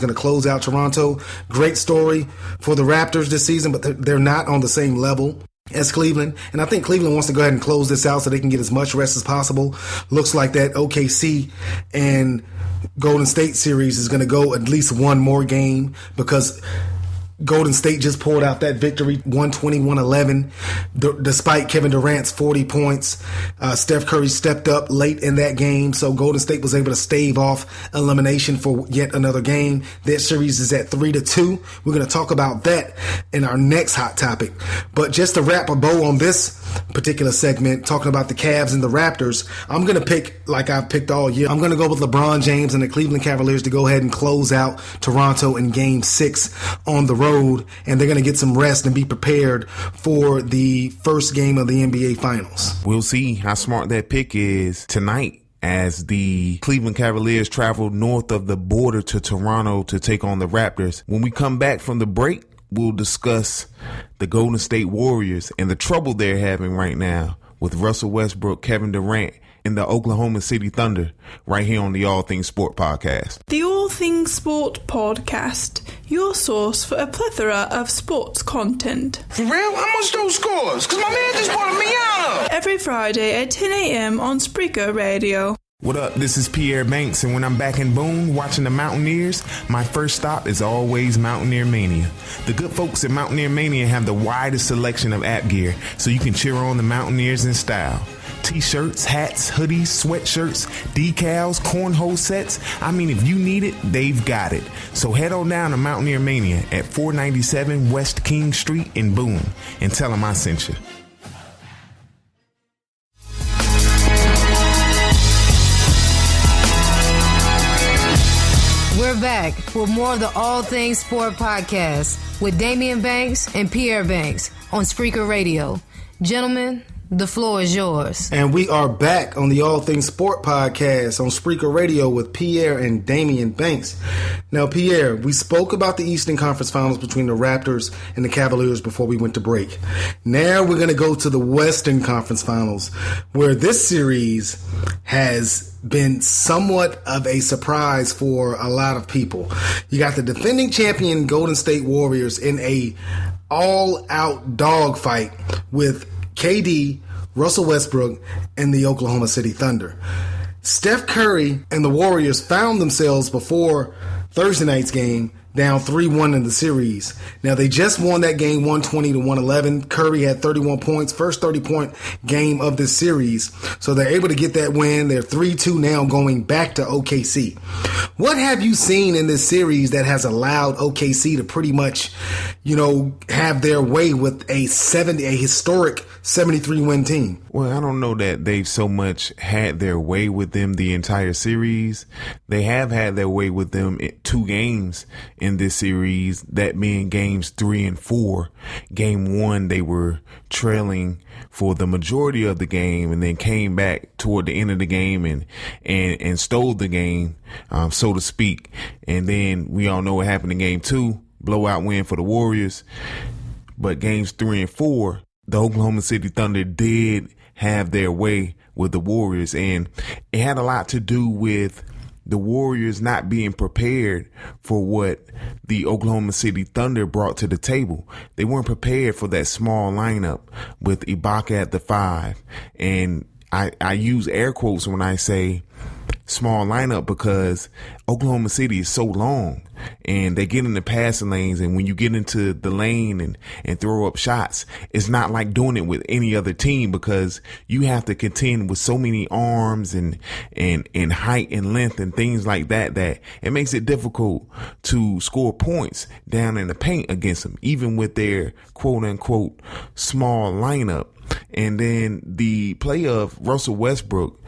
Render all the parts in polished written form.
going to close out Toronto. Great story for the Raptors this season, but they're not on the same level as Cleveland. And I think Cleveland wants to go ahead and close this out so they can get as much rest as possible. Looks like that OKC and Golden State series is going to go at least one more game because Golden State just pulled out that victory, 120-111, despite Kevin Durant's 40 points. Steph Curry stepped up late in that game, so Golden State was able to stave off elimination for yet another game. That series is at 3-2. We're going to talk about that in our next hot topic. But just to wrap a bow on this particular segment, talking about the Cavs and the Raptors, I'm going to pick, like I've picked all year, I'm going to go with LeBron James and the Cleveland Cavaliers to go ahead and close out Toronto in Game 6 on the road. And they're going to get some rest and be prepared for the first game of the NBA Finals. We'll see how smart that pick is tonight as the Cleveland Cavaliers travel north of the border to Toronto to take on the Raptors. When we come back from the break, we'll discuss the Golden State Warriors and the trouble they're having right now with Russell Westbrook, Kevin Durant, and the Oklahoma City Thunder right here on the All Things Sport podcast. The All Things Sport podcast, your source for a plethora of sports content. For real? How much those scores? Because my man just bought a Miata. Every Friday at 10 a.m. on Spreaker Radio. What up? This is Pierre Banks, and when I'm back in Boone watching the Mountaineers, my first stop is always Mountaineer Mania. The good folks at Mountaineer Mania have the widest selection of app gear, so you can cheer on the Mountaineers in style. T-shirts, hats, hoodies, sweatshirts, decals, cornhole sets. I mean, if you need it, they've got it. So head on down to Mountaineer Mania at 497 West King Street in Boone and tell them I sent you. We're back with more of the All Things Sport podcast with Damian Banks and Pierre Banks on Spreaker Radio. Gentlemen, the floor is yours. And we are back on the All Things Sport podcast on Spreaker Radio with Pierre and Damian Banks. Now, Pierre, we spoke about the Eastern Conference Finals between the Raptors and the Cavaliers before we went to break. Now we're going to go to the Western Conference Finals, where this series has been somewhat of a surprise for a lot of people. You got the defending champion Golden State Warriors in a all-out dogfight with KD, Russell Westbrook, and the Oklahoma City Thunder. Steph Curry and the Warriors found themselves before Thursday night's game down 3-1 in the series. Now, they just won that game 120-111. Curry had 31 points, first 30-point game of this series. So they're able to get that win. They're 3-2 now going back to OKC. What have you seen in this series that has allowed OKC to pretty much, have their way with a historic 73-win team? Well, I don't know that they've so much had their way with them the entire series. They have had their way with them in 2 games in this series, that being games 3 and 4. Game 1, they were trailing for the majority of the game and then came back toward the end of the game and stole the game, so to speak. And then we all know what happened in game 2, blowout win for the Warriors. But games 3 and 4, the Oklahoma City Thunder did have their way with the Warriors, and it had a lot to do with the Warriors not being prepared for what the Oklahoma City Thunder brought to the table. They weren't prepared for that small lineup with Ibaka at the 5. And I use air quotes when I say small lineup because Oklahoma City is so long and they get in the passing lanes, and when you get into the lane and throw up shots, it's not like doing it with any other team because you have to contend with so many arms and height and length and things like that it makes it difficult to score points down in the paint against them, even with their quote unquote small lineup. And then the play of Russell Westbrook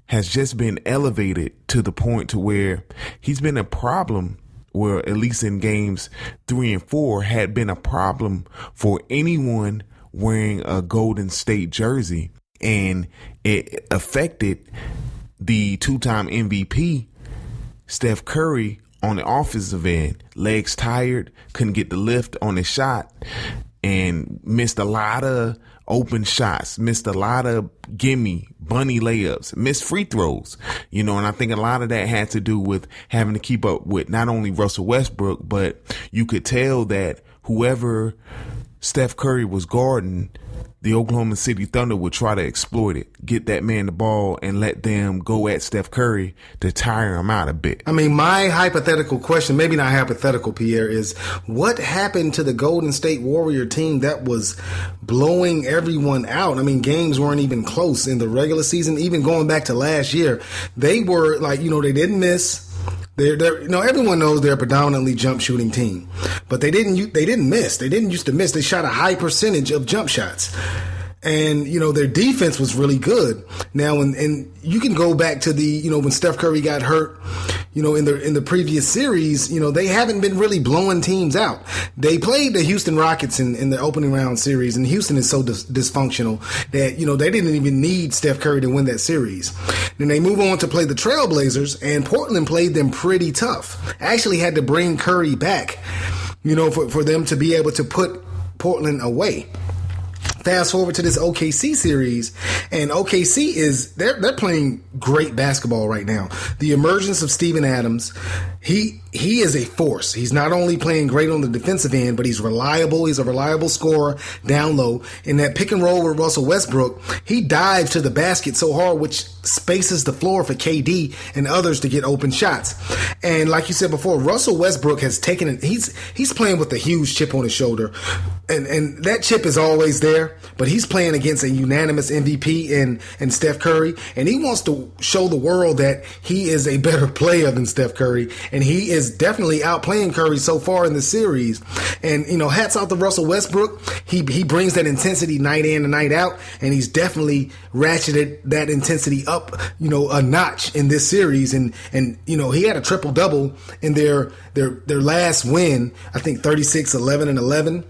has just been elevated to the point to where he's been a problem, where at least in games 3 and 4 had been a problem for anyone wearing a Golden State jersey. And it affected the 2-time MVP, Steph Curry, on the offensive end. Legs tired, couldn't get the lift on his shot, and missed a lot of open shots, missed a lot of gimme, bunny layups, missed free throws, and I think a lot of that had to do with having to keep up with not only Russell Westbrook, but you could tell that whoever Steph Curry was guarding, the Oklahoma City Thunder would try to exploit it, get that man the ball and let them go at Steph Curry to tire him out a bit. I mean, my hypothetical question, maybe not hypothetical, Pierre, is what happened to the Golden State Warrior team that was blowing everyone out? I mean, games weren't even close in the regular season, even going back to last year. They were like, they didn't miss. Everyone knows they're a predominantly jump shooting team, but they didn't miss. They didn't used to miss. They shot a high percentage of jump shots. And, their defense was really good. Now, and you can go back to the, when Steph Curry got hurt, in the previous series, they haven't been really blowing teams out. They played the Houston Rockets in the opening round series, and Houston is so dysfunctional that, they didn't even need Steph Curry to win that series. Then they move on to play the Trailblazers, and Portland played them pretty tough. Actually had to bring Curry back, for them to be able to put Portland away. Fast forward to this OKC series, and OKC they're playing great basketball right now. The emergence of Steven Adams, he is a force. He's not only playing great on the defensive end, but he's reliable. He's a reliable scorer down low. In that pick and roll with Russell Westbrook, he dives to the basket so hard, which spaces the floor for KD and others to get open shots. And like you said before, Russell Westbrook has taken it. He's playing with a huge chip on his shoulder, and that chip is always there. But he's playing against a unanimous MVP in Steph Curry, and he wants to show the world that he is a better player than Steph Curry, and he is definitely outplaying Curry so far in the series. And hats off to Russell Westbrook. He brings that intensity night in and night out, and he's definitely ratcheted that intensity up, a notch in this series. And he had a triple double in their last win. I think 36, 11, and 11.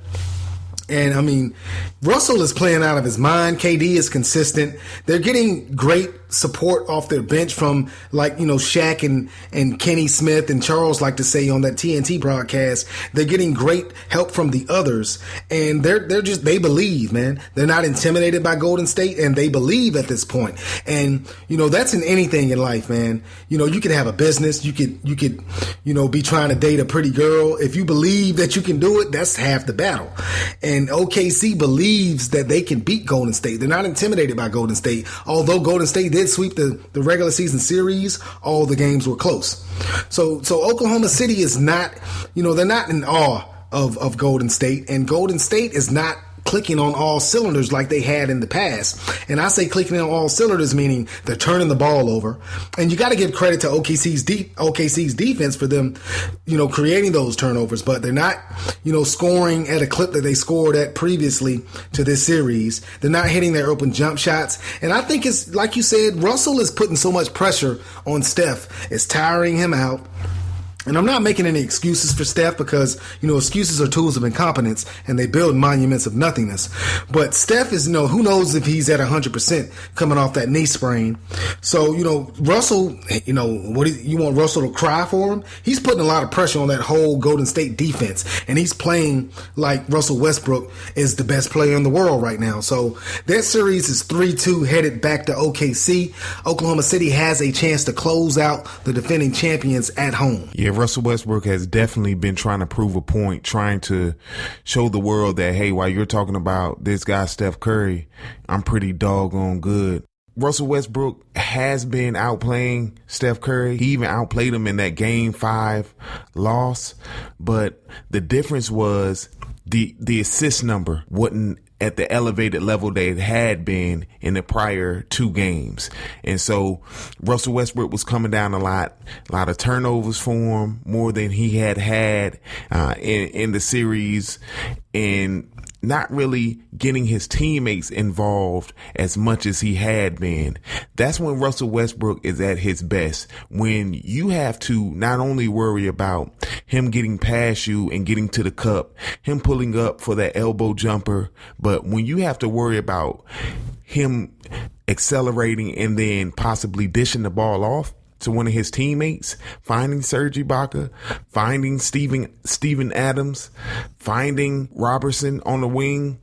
And I mean, Russell is playing out of his mind. KD is consistent. They're getting great support off their bench from Shaq and Kenny Smith and Charles like to say on that TNT broadcast. They're getting great help from the others, and they believe, man. They're not intimidated by Golden State, and they believe at this point. And that's in anything in life, man. You could have a business, you could be trying to date a pretty girl. If you believe that you can do it, that's half the battle. And OKC believes that they can beat Golden State. They're not intimidated by Golden State. Although Golden State did sweep the regular season series, all the games were close. So Oklahoma City is not, they're not in awe of Golden State, and Golden State is not clicking on all cylinders like they had in the past. And I say clicking on all cylinders, meaning they're turning the ball over. And you got to give credit to OKC's defense for them, creating those turnovers, but they're not, scoring at a clip that they scored at previously to this series. They're not hitting their open jump shots. And I think it's like you said, Russell is putting so much pressure on Steph. It's tiring him out. And I'm not making any excuses for Steph because, excuses are tools of incompetence and they build monuments of nothingness. But Steph is, who knows if he's at 100% coming off that knee sprain. So, Russell, what do you want Russell to cry for him? He's putting a lot of pressure on that whole Golden State defense, and he's playing like Russell Westbrook is the best player in the world right now. So that series is 3-2 headed back to OKC. Oklahoma City has a chance to close out the defending champions at home. Yeah, Russell Westbrook has definitely been trying to prove a point, trying to show the world that, hey, while you're talking about this guy, Steph Curry, I'm pretty doggone good. Russell Westbrook has been outplaying Steph Curry. He even outplayed him in that Game 5 loss. But the difference was the assist number wasn't at the elevated level they had been in the prior 2 games. And so Russell Westbrook was coming down a lot of turnovers for him, more than he had in the series, and not really getting his teammates involved as much as he had been. That's when Russell Westbrook is at his best, when you have to not only worry about him getting past you and getting to the cup, him pulling up for that elbow jumper, but when you have to worry about him accelerating and then possibly dishing the ball off to one of his teammates, finding Serge Ibaka, finding Steven Adams, finding Robertson on the wing.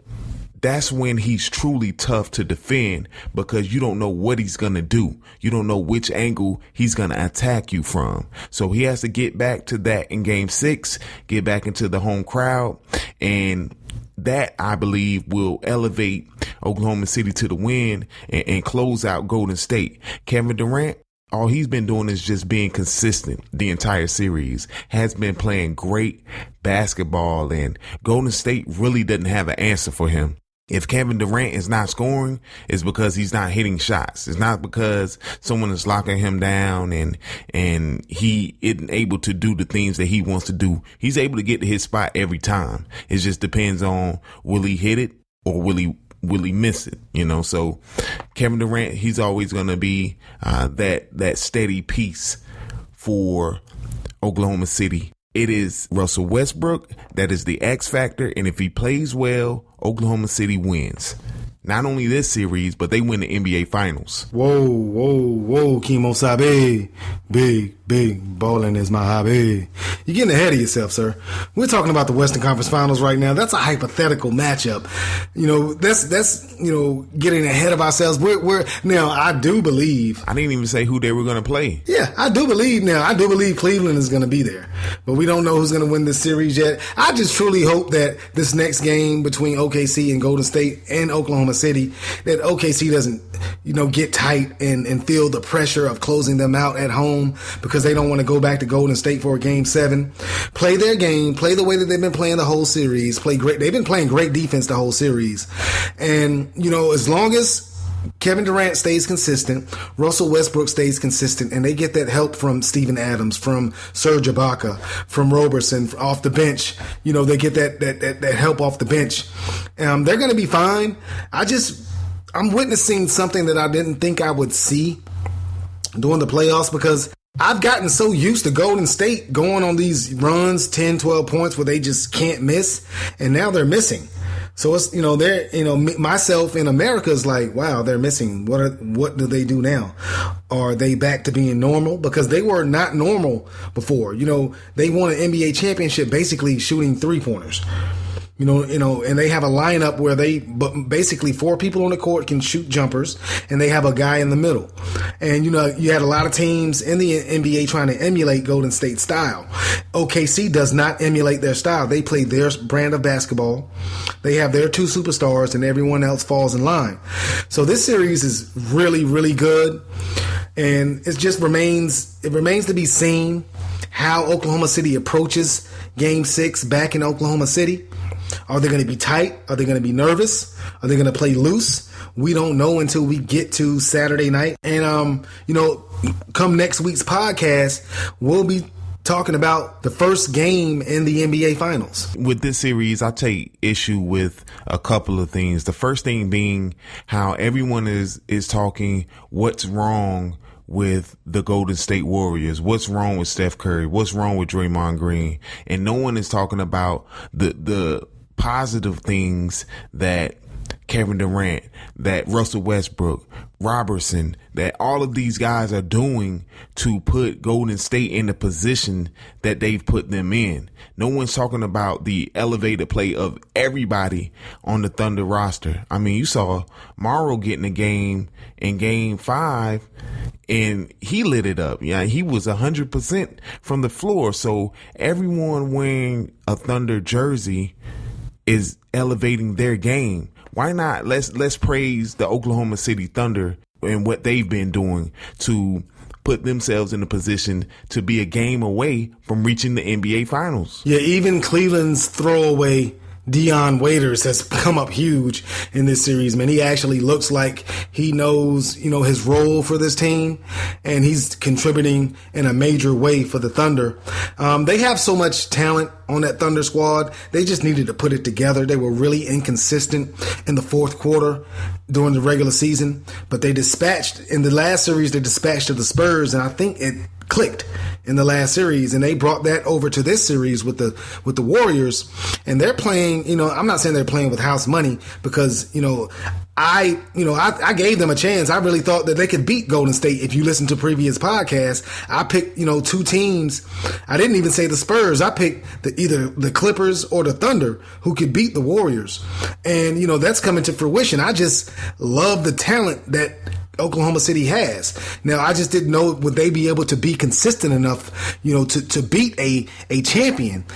that's when he's truly tough to defend, because you don't know what he's going to do. You don't know which angle he's going to attack you from. So he has to get back to that in game 6, get back into the home crowd. And that, I believe, will elevate Oklahoma City to the win and close out Golden State. Kevin Durant, all he's been doing is just being consistent the entire series, has been playing great basketball, and Golden State really doesn't have an answer for him. If Kevin Durant is not scoring, it's because he's not hitting shots. It's not because someone is locking him down and he isn't able to do the things that he wants to do. He's able to get to his spot every time. It just depends on, will he hit it or will he miss it? So Kevin Durant, he's always going to be that steady piece for Oklahoma City. It is Russell Westbrook that is the X factor, and if he plays well, Oklahoma City wins. Not only this series, but they win the NBA Finals. Whoa, Kimo Sabe. Big ballin' is my hobby. You're getting ahead of yourself, sir. We're talking about the Western Conference Finals right now. That's a hypothetical matchup. That's getting ahead of ourselves. We're now, I do believe. I didn't even say who they were going to play. Yeah, I do believe Cleveland is going to be there. But we don't know who's going to win this series yet. I just truly hope that this next game between OKC and Golden State and Oklahoma City, that OKC doesn't, get tight and feel the pressure of closing them out at home, because they don't want to go back to Golden State for a game 7. Play their game, play the way that they've been playing the whole series, play great. They've been playing great defense the whole series. And, as long as Kevin Durant stays consistent, Russell Westbrook stays consistent, and they get that help from Steven Adams, from Serge Ibaka, from Roberson off the bench. They get that help off the bench. They're going to be fine. I'm witnessing something that I didn't think I would see during the playoffs, because I've gotten so used to Golden State going on these runs, 10, 12 points where they just can't miss, and now they're missing. So it's, myself in America is like, wow, they're missing. What do they do now? Are they back to being normal? Because they were not normal before. They won an NBA championship basically shooting 3-pointers. And they have a lineup where basically 4 people on the court can shoot jumpers, and they have a guy in the middle. And, you had a lot of teams in the NBA trying to emulate Golden State style. OKC does not emulate their style. They play their brand of basketball. They have their 2 superstars, and everyone else falls in line. So this series is really, really good. And it just remains to be seen how Oklahoma City approaches Game 6 back in Oklahoma City. Are they going to be tight? Are they going to be nervous? Are they going to play loose? We don't know until we get to Saturday night. And, come next week's podcast, we'll be talking about the first game in the NBA Finals. With this series, I take issue with a couple of things. The first thing being how everyone is talking what's wrong with the Golden State Warriors. What's wrong with Steph Curry? What's wrong with Draymond Green? And no one is talking about the positive things that Kevin Durant, that Russell Westbrook, Robertson, that all of these guys are doing to put Golden State in the position that they've put them in. No one's talking about the elevated play of everybody on the Thunder roster. I mean, you saw Morrow getting a game in Game 5, and he lit it up. Yeah, he was 100% from the floor. So everyone wearing a Thunder jersey is elevating their game. Why not? Let's praise the Oklahoma City Thunder and what they've been doing to put themselves in a position to be a game away from reaching the NBA Finals. Yeah, even Cleveland's throwaway Dion Waiters has come up huge in this series, man. He actually looks like he knows, his role for this team, and he's contributing in a major way for the Thunder. They have so much talent on that Thunder squad. They just needed to put it together. They were really inconsistent in the fourth quarter during the regular season, but in the last series, they dispatched to the Spurs, and I think it clicked in the last series, and they brought that over to this series with the Warriors, and they're playing, I'm not saying they're playing with house money, because, I gave them a chance. I really thought that they could beat Golden State. If you listen to previous podcasts, I picked, two teams. I didn't even say the Spurs. I picked either the Clippers or the Thunder who could beat the Warriors. And, that's coming to fruition. I just love the talent that Oklahoma City has. Now, I just didn't know, would they be able to be consistent enough, to beat a champion.